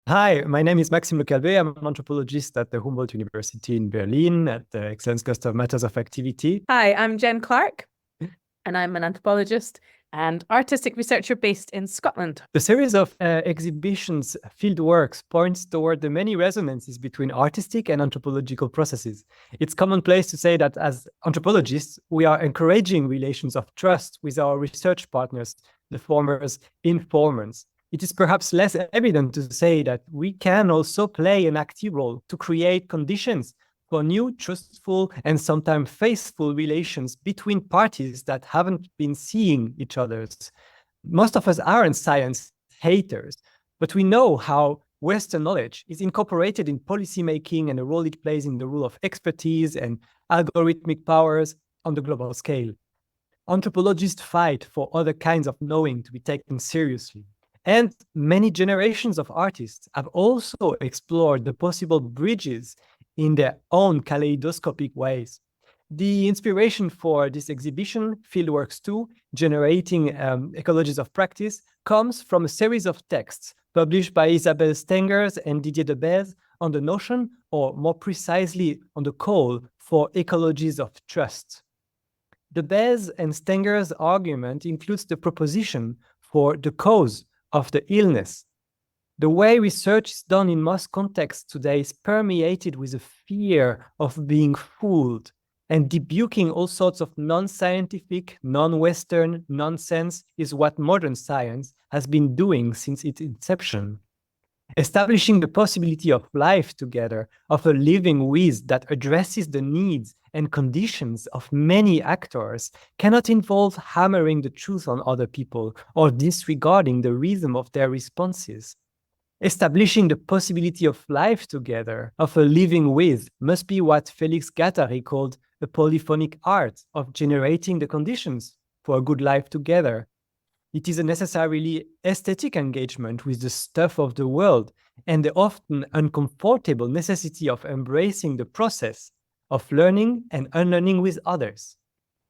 Hi, my name is Maxime Calvé. I'm an anthropologist at the Humboldt University in Berlin at the Excellence Cluster of Matters of Activity. Hi, I'm Jen Clarke, and I'm an anthropologist and artistic researcher based in Scotland. The series of exhibitions, Fieldworks, points toward the many resonances between artistic and anthropological processes. It's commonplace to say that as anthropologists, we are encouraging relations of trust with our research partners, the formers, informants. It is perhaps less evident to say that we can also play an active role to create conditions for new, trustful, and sometimes faithful relations between parties that haven't been seeing each other's. Most of us aren't science haters, but we know how Western knowledge is incorporated in policymaking and the role it plays in the rule of expertise and algorithmic powers on the global scale. Anthropologists fight for other kinds of knowing to be taken seriously. And many generations of artists have also explored the possible bridges in their own kaleidoscopic ways. The inspiration for this exhibition, Fieldworks 2, Generating Ecologies of Practice, comes from a series of texts published by Isabelle Stengers and Didier Debèze on the notion, or more precisely on the call for ecologies of trust. Debèze and Stengers' argument includes the proposition for the cause of the illness. The way research is done in most contexts today is permeated with a fear of being fooled, and debuking all sorts of non-scientific, non-Western nonsense is what modern science has been doing since its inception. Establishing the possibility of life together, of a living with that addresses the needs and conditions of many actors, cannot involve hammering the truth on other people or disregarding the rhythm of their responses. Establishing the possibility of life together, of a living with, must be what Felix Guattari called the polyphonic art of generating the conditions for a good life together. It is a necessarily aesthetic engagement with the stuff of the world and the often uncomfortable necessity of embracing the process of learning and unlearning with others.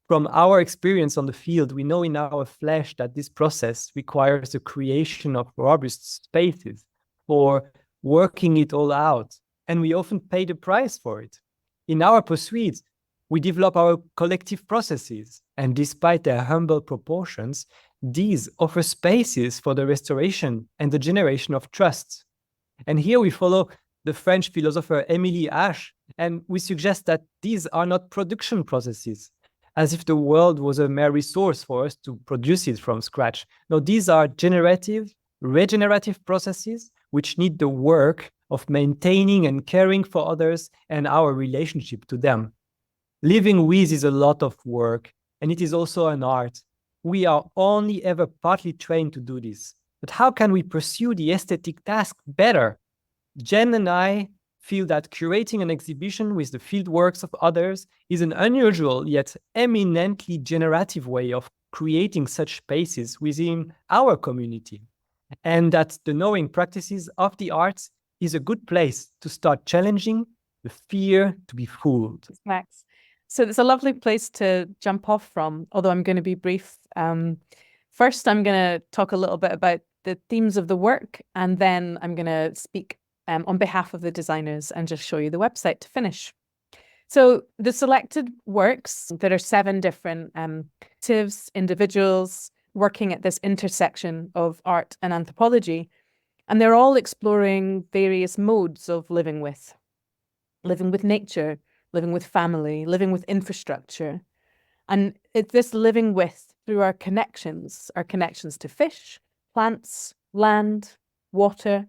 From our experience on the field, we know in our flesh that this process requires the creation of robust spaces for working it all out, and we often pay the price for it. In our pursuits, we develop our collective processes, and despite their humble proportions, these offer spaces for the restoration and the generation of trust. And here we follow the French philosopher Émilie Ache, and we suggest that these are not production processes, as if the world was a mere resource for us to produce it from scratch. No, these are generative, regenerative processes which need the work of maintaining and caring for others and our relationship to them. Living with is a lot of work, and it is also an art. We are only ever partly trained to do this. But how can we pursue the aesthetic task better? Jen and I feel that curating an exhibition with the field works of others is an unusual yet eminently generative way of creating such spaces within our community, and that the knowing practices of the arts is a good place to start challenging the fear to be fooled. Max. So it's a lovely place to jump off from, although I'm going to be brief. First, I'm going to talk a little bit about the themes of the work, and then I'm going to speak on behalf of the designers and just show you the website to finish. So the selected works, there are 7 different individuals working at this intersection of art and anthropology, and they're all exploring various modes of living with nature, living with family, living with infrastructure. And it's this living with through our connections to fish, plants, land, water,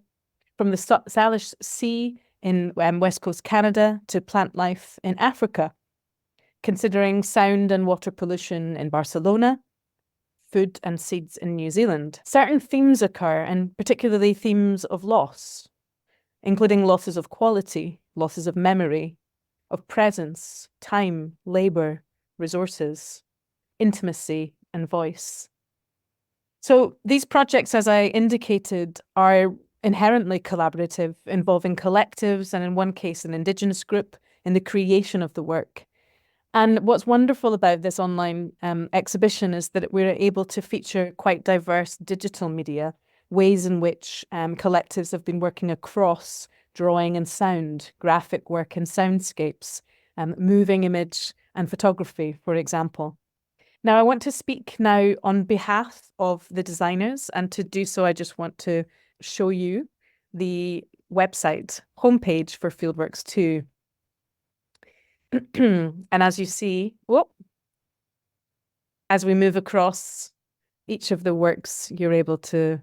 from the Salish Sea in West Coast Canada to plant life in Africa, considering sound and water pollution in Barcelona, food and seeds in New Zealand. Certain themes occur, and particularly themes of loss, including losses of quality, losses of memory, of presence, time, labour, resources, intimacy, and voice. So these projects, as I indicated, are inherently collaborative, involving collectives and in one case an Indigenous group in the creation of the work. And what's wonderful about this online exhibition is that we're able to feature quite diverse digital media ways in which collectives have been working across drawing and sound, graphic work and soundscapes, moving image and photography, for example. Now, I want to speak now on behalf of the designers, and to do so, I just want to show you the website homepage for Fieldworks 2. And as you see, as we move across each of the works, you're able to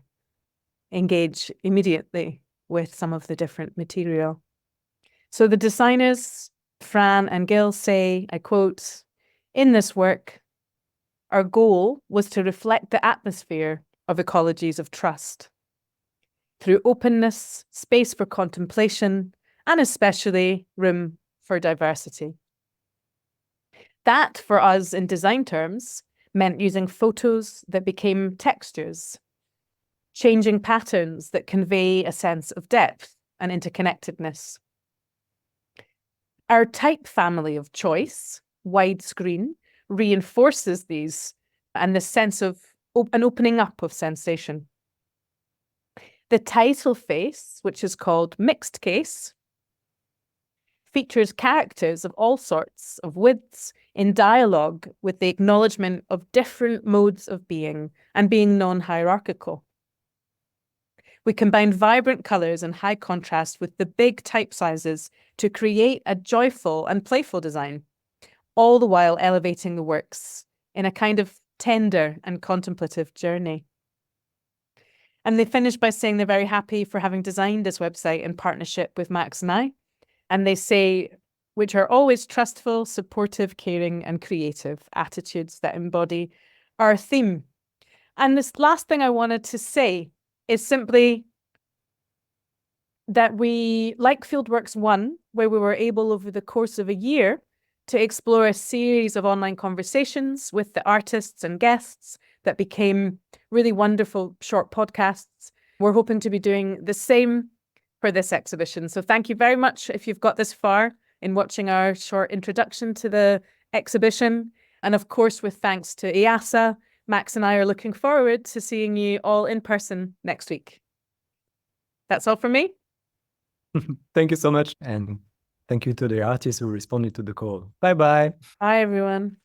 engage immediately with some of the different material. So the designers, Fran and Gil, say, I quote, "In this work, our goal was to reflect the atmosphere of ecologies of trust through openness, space for contemplation, and especially room for diversity." That, for us in design terms, meant using photos that became textures, changing patterns that convey a sense of depth and interconnectedness. Our type family of choice, widescreen, reinforces these and the sense of an opening up of sensation. The title face, which is called mixed case, features characters of all sorts of widths in dialogue with the acknowledgement of different modes of being and being non-hierarchical. We combine vibrant colours and high contrast with the big type sizes to create a joyful and playful design, all the while elevating the works in a kind of tender and contemplative journey. And they finish by saying they're very happy for having designed this website in partnership with Max and I. And they say, which are always trustful, supportive, caring, and creative attitudes that embody our theme. And this last thing I wanted to say is simply that we, like Fieldworks 1, where we were able over the course of a year to explore a series of online conversations with the artists and guests that became really wonderful short podcasts. We're hoping to be doing the same for this exhibition. So thank you very much if you've got this far in watching our short introduction to the exhibition. And of course, with thanks to EASA, Max and I are looking forward to seeing you all in person next week. That's all from me. Thank you so much. And thank you to the artists who responded to the call. Bye-bye. Bye, everyone.